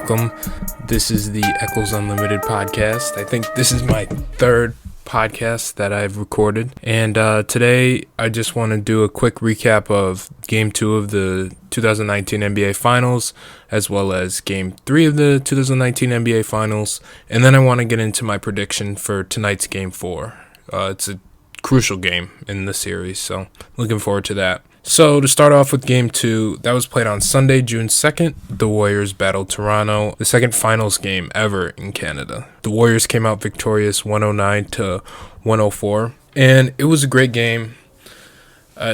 welcome. This is the Echols Unlimited podcast. I think this is my third podcast that I've recorded. And today I just want to do a quick recap of Game 2 of the 2019 NBA Finals, as well as Game 3 of the 2019 NBA Finals. And then I want to get into my prediction for tonight's Game 4. It's a crucial game in the series, so looking forward to that. So to start off with Game 2, that was played on Sunday, June 2nd. The Warriors battled Toronto, the second finals game ever in Canada. The Warriors came out victorious 109 to 104, and it was a great game.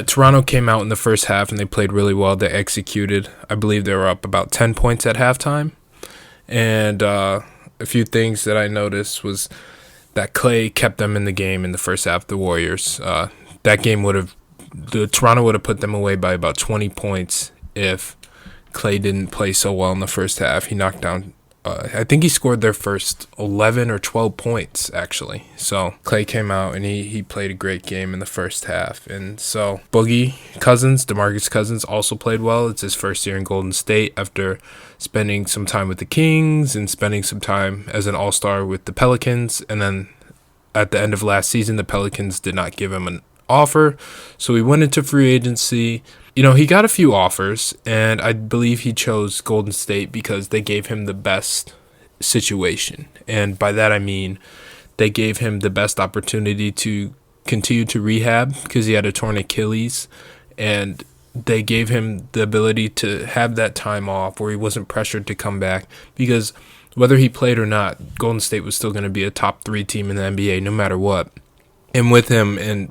Toronto came out in the first half and they played really well. They executed. I believe they were up about 10 points at halftime. And a few things that I noticed was that Clay kept them in the game in the first half, the Warriors. Toronto would have put them away by about 20 points if Clay didn't play so well in the first half. He knocked down, I think he scored their first 11 or 12 points, actually. So Clay came out and he played a great game in the first half. And so DeMarcus Cousins also played well. It's his first year in Golden State after spending some time with the Kings and spending some time as an all-star with the Pelicans. And then at the end of last season, the Pelicans did not give him an offer, so he went into free agency. He got a few offers, and I believe he chose Golden State because they gave him the best situation. And by that I mean they gave him the best opportunity to continue to rehab because he had a torn Achilles, and they gave him the ability to have that time off where he wasn't pressured to come back, because whether he played or not, Golden State was still going to be a top 3 team in the NBA no matter what. And with him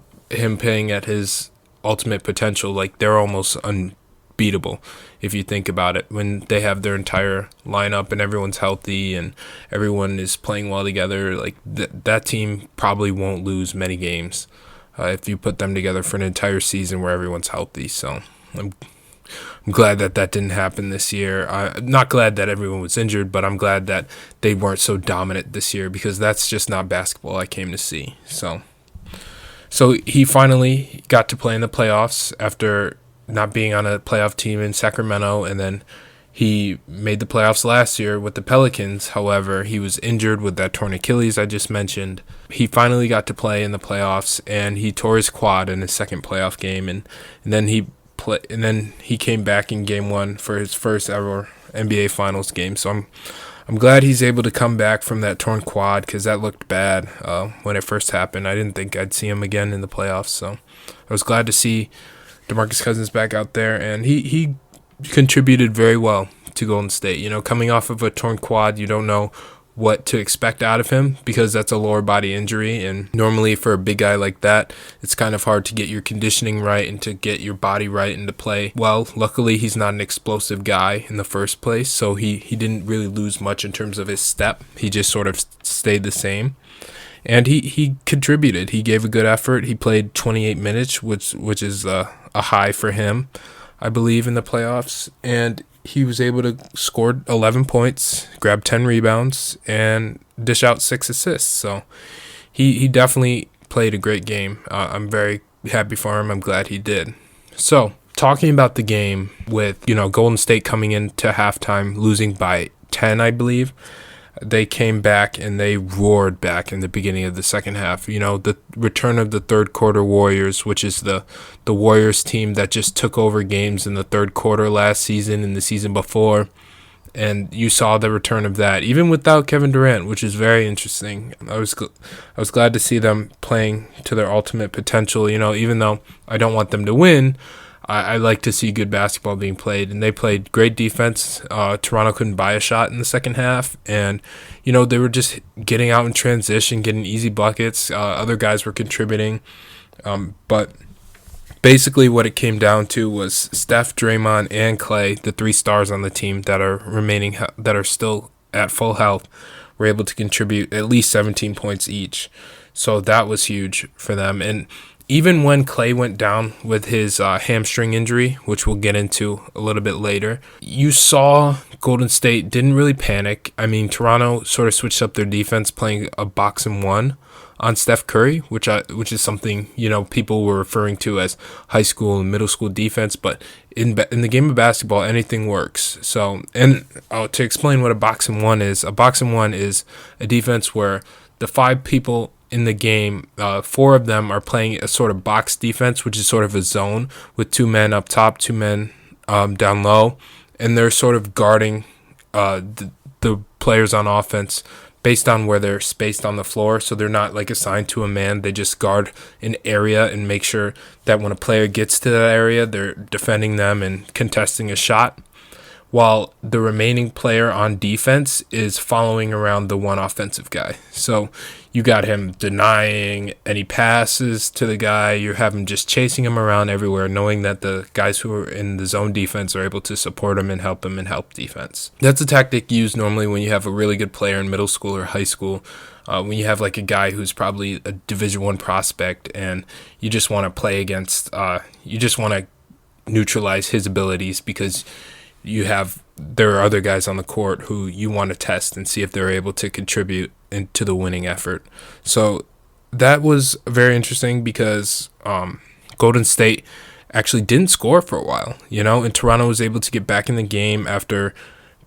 playing at his ultimate potential, like, they're almost unbeatable if you think about it. When they have their entire lineup and everyone's healthy and everyone is playing well together, like that team probably won't lose many games if you put them together for an entire season where everyone's healthy. So I'm glad that didn't happen this year. I'm not glad that everyone was injured, but I'm glad that they weren't so dominant this year, because that's just not basketball I came to see. So he finally got to play in the playoffs after not being on a playoff team in Sacramento, and then he made the playoffs last year with the Pelicans. However, he was injured with that torn Achilles I just mentioned. He finally got to play in the playoffs, and he tore his quad in his second playoff game, and then he came back in Game 1 for his first ever NBA Finals game. So I'm glad he's able to come back from that torn quad, because that looked bad when it first happened. I didn't think I'd see him again in the playoffs, so I was glad to see DeMarcus Cousins back out there, and he contributed very well to Golden State. Coming off of a torn quad, you don't know what to expect out of him, because that's a lower body injury, and normally for a big guy like that, it's kind of hard to get your conditioning right and to get your body right and to play well. Luckily, he's not an explosive guy in the first place, so he didn't really lose much in terms of his step. He just sort of stayed the same, and he contributed. He gave a good effort. He played 28 minutes, which is a high for him, I believe, in the playoffs, and he was able to score 11 points, grab 10 rebounds, and dish out 6 assists. So he definitely played a great game. I'm very happy for him. I'm glad he did. So talking about the game with, Golden State coming into halftime, losing by 10, I believe, they came back and they roared back in the beginning of the second half. The return of the third quarter Warriors, which is the Warriors team that just took over games in the third quarter last season and the season before. And you saw the return of that, even without Kevin Durant, which is very interesting. I was glad to see them playing to their ultimate potential. Even though I don't want them to win, I like to see good basketball being played, and they played great defense. Toronto couldn't buy a shot in the second half, and they were just getting out in transition, getting easy buckets. Other guys were contributing, but basically what it came down to was Steph, Draymond, and Clay, the 3 stars on the team that are still at full health, were able to contribute at least 17 points each. So that was huge for them. And even when Clay went down with his hamstring injury, which we'll get into a little bit later, you saw Golden State didn't really panic. I mean, Toronto sort of switched up their defense, playing a box and one on Steph Curry, which is something, people were referring to as high school and middle school defense. But in the game of basketball, anything works. So, and to explain what a box and one is a defense where the 5 people in the game, 4 of them are playing a sort of box defense, which is sort of a zone with 2 men up top, 2 men down low, and they're sort of guarding the players on offense based on where they're spaced on the floor. So they're not like assigned to a man. They just guard an area and make sure that when a player gets to that area, they're defending them and contesting a shot, while the remaining player on defense is following around the one offensive guy. So you got him denying any passes to the guy. You have him just chasing him around everywhere, knowing that the guys who are in the zone defense are able to support him and help defense. That's a tactic used normally when you have a really good player in middle school or high school, when you have like a guy who's probably a Division I prospect and you just want to play against, you just want to neutralize his abilities because there are other guys on the court who you want to test and see if they're able to contribute into the winning effort. So that was very interesting because Golden State actually didn't score for a while, and Toronto was able to get back in the game after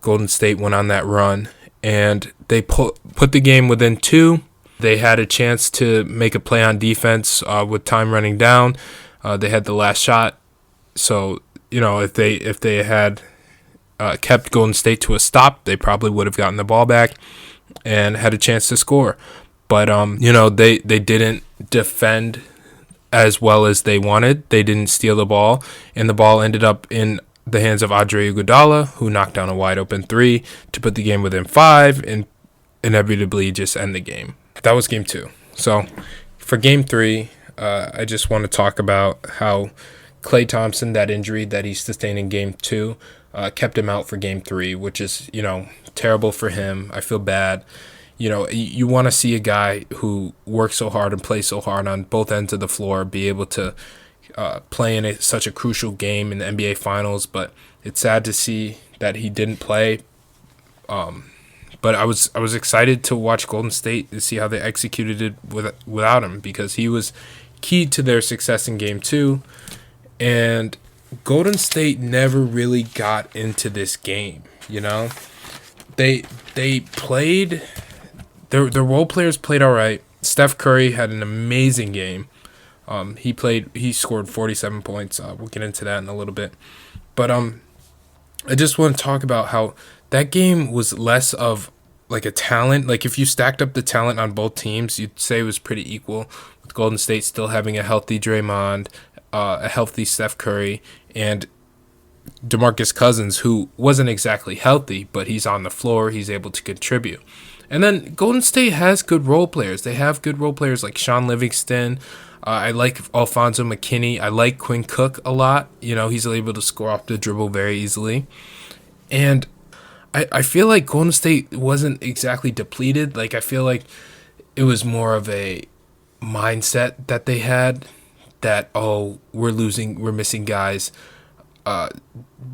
Golden State went on that run, and they put the game within 2. They had a chance to make a play on defense with time running down. They had the last shot, so if they had kept Golden State to a stop, they probably would have gotten the ball back and had a chance to score. But they didn't defend as well as they wanted. They didn't steal the ball, and the ball ended up in the hands of Andre Iguodala, who knocked down a wide open 3 to put the game within 5 and inevitably just end the game. That was game 2. So for game 3, I just want to talk about how Klay Thompson, that injury that he sustained in game 2, kept him out for game 3, which is, terrible for him. I feel bad. You want to see a guy who works so hard and plays so hard on both ends of the floor be able to play in such a crucial game in the NBA Finals, but it's sad to see that he didn't play. But I was excited to watch Golden State to see how they executed it without him, because he was key to their success in game 2. And Golden State never really got into this game, They played, their role players played all right. Steph Curry had an amazing game. He scored 47 points. We'll get into that in a little bit. But I just want to talk about how that game was less of like a talent. Like if you stacked up the talent on both teams, you'd say it was pretty equal, with Golden State still having a healthy Draymond, a healthy Steph Curry, and DeMarcus Cousins, who wasn't exactly healthy, but he's on the floor. He's able to contribute. And then Golden State has good role players. They have good role players like Sean Livingston. I like Alfonso McKinney. I like Quinn Cook a lot. He's able to score off the dribble very easily. And I feel like Golden State wasn't exactly depleted. Like I feel like it was more of a mindset that they had, that, we're missing guys.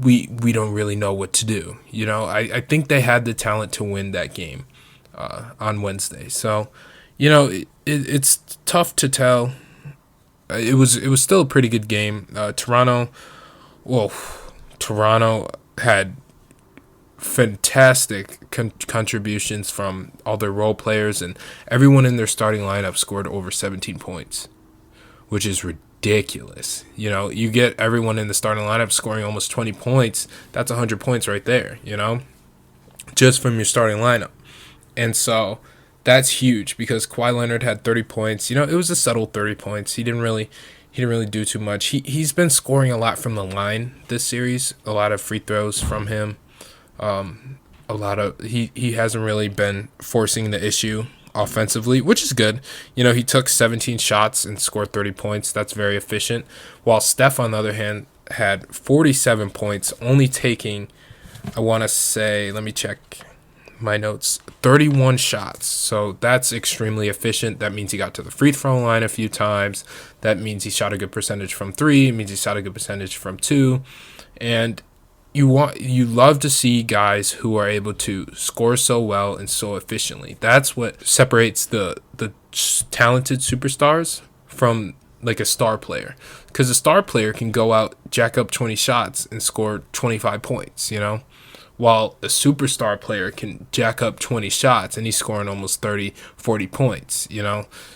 We don't really know what to do. I think they had the talent to win that game on Wednesday. So, it's tough to tell. It was still a pretty good game. Toronto had fantastic contributions from all their role players, and everyone in their starting lineup scored over 17 points, which is ridiculous. You get everyone in the starting lineup scoring almost 20 points. That's 100 points right there, just from your starting lineup. And so that's huge, because Kawhi Leonard had 30 points. It was a subtle 30 points. He didn't really do too much. He's been scoring a lot from the line this series, a lot of free throws from him. He hasn't really been forcing the issue offensively, which is good. He took 17 shots and scored 30 points. That's very efficient. While Steph, on the other hand, had 47 points, only taking, I want to say, let me check my notes, 31 shots. So that's extremely efficient. That means he got to the free throw line a few times. That means he shot a good percentage from 3. It means he shot a good percentage from 2. And, you love to see guys who are able to score so well and so efficiently. That's what separates the talented superstars from like a star player, because a star player can go out, jack up 20 shots and score 25 points, while a superstar player can jack up 20 shots and he's scoring almost 30, 40 points,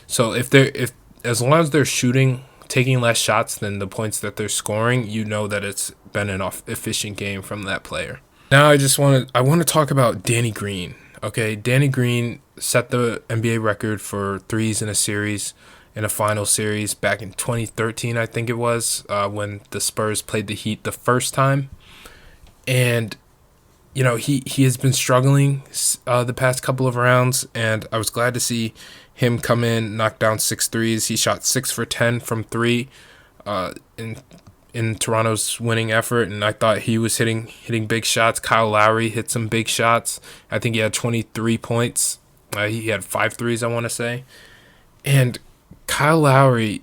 So if as long as they're taking less shots than the points that they're scoring, that it's been an efficient game from that player. Now I want to talk about Danny Green. Okay, Danny Green set the NBA record for threes in a final series back in 2013, I think it was, when the Spurs played the Heat the first time. And he has been struggling the past couple of rounds, and I was glad to see him come in, knock down 6 threes. He shot 6 for 10 from 3 in Toronto's winning effort, and I thought he was hitting big shots. Kyle Lowry hit some big shots. I think he had 23 points. He had 5 threes, I want to say. And Kyle Lowry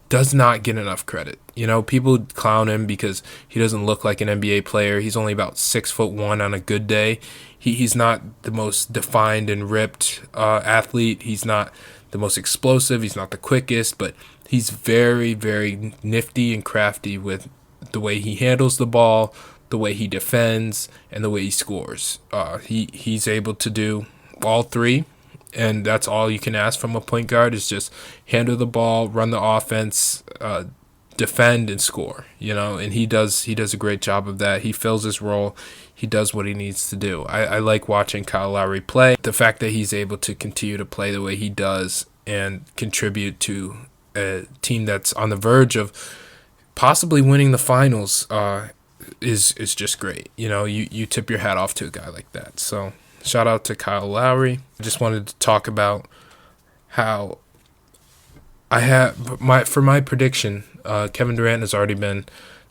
does not get enough credit. People clown him because he doesn't look like an NBA player. He's only about 6'1" on a good day. He's not the most defined and ripped athlete. He's not the most explosive. He's not the quickest, but he's very, very nifty and crafty with the way he handles the ball, the way he defends, and the way he scores. He's able to do all three. And that's all you can ask from a point guard, is just handle the ball, run the offense, defend, and score. And he does a great job of that. He fills his role. He does what he needs to do. I like watching Kyle Lowry play. The fact that he's able to continue to play the way he does and contribute to a team that's on the verge of possibly winning the finals is just great. You tip your hat off to a guy like that. So shout out to Kyle Lowry. I just wanted to talk about how for my prediction, Kevin Durant has already been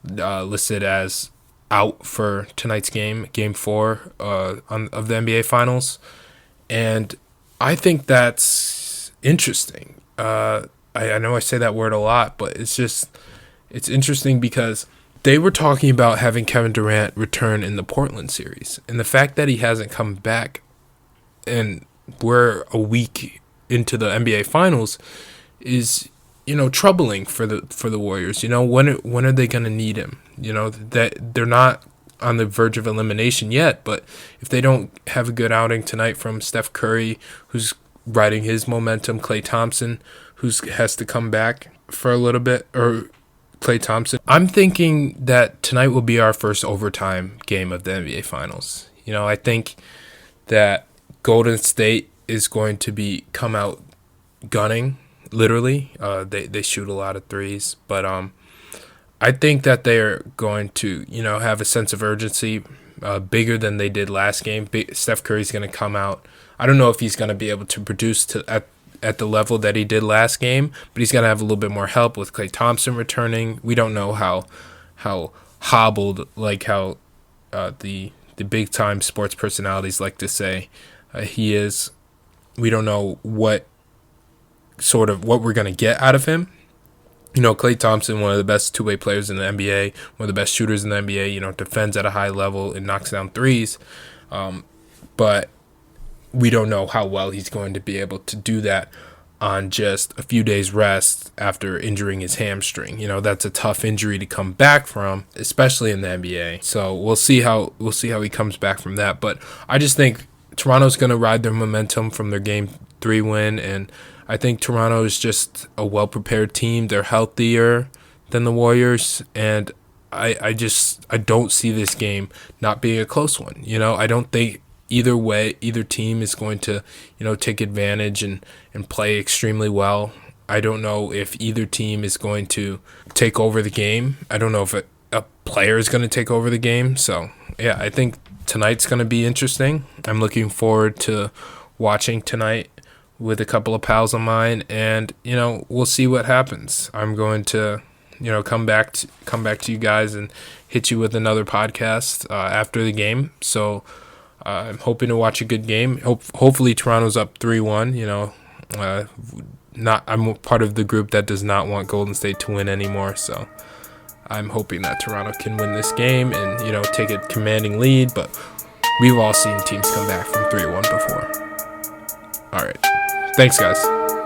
listed as out for tonight's game 4 of the NBA Finals, and I think that's interesting. I know I say that word a lot, but it's interesting because they were talking about having Kevin Durant return in the Portland series, and the fact that he hasn't come back, and we're a week into the NBA Finals, is troubling for the Warriors. When are they going to need him? That they're not on the verge of elimination yet, but if they don't have a good outing tonight from Steph Curry, who's riding his momentum, Klay Thompson, who has to come back for a little bit, or Klay Thompson, I'm thinking that tonight will be our first overtime game of the NBA Finals. I think that Golden State is going to come out gunning, literally. They shoot a lot of threes, but I think that they're going to have a sense of urgency bigger than they did last game. Steph Curry's going to come out. I don't know if he's going to be able to produce at the level that he did last game, but he's going to have a little bit more help with Klay Thompson returning. We don't know how hobbled, like how the big time sports personalities like to say he is. We don't know what we're going to get out of him. Klay Thompson, one of the best two-way players in the NBA, one of the best shooters in the NBA, defends at a high level and knocks down threes. But we don't know how well he's going to be able to do that on just a few days rest after injuring his hamstring. That's a tough injury to come back from, especially in the NBA. So we'll see how he comes back from that. But I just think Toronto's going to ride their momentum from their Game 3 win, and I think Toronto is just a well-prepared team. They're healthier than the Warriors, and I don't see this game not being a close one. I don't think either team is going to, take advantage and play extremely well. I don't know if either team is going to take over the game. I don't know if a player is going to take over the game. So, yeah, I think tonight's going to be interesting. I'm looking forward to watching tonight with a couple of pals of mine, and we'll see what happens. I'm going to come back to you guys and hit you with another podcast after the game. So I'm hoping to watch a good game. Hopefully Toronto's up 3-1. I'm part of the group that does not want Golden State to win anymore. So I'm hoping that Toronto can win this game and, take a commanding lead, but we've all seen teams come back from 3-1 before. All right. Thanks, guys.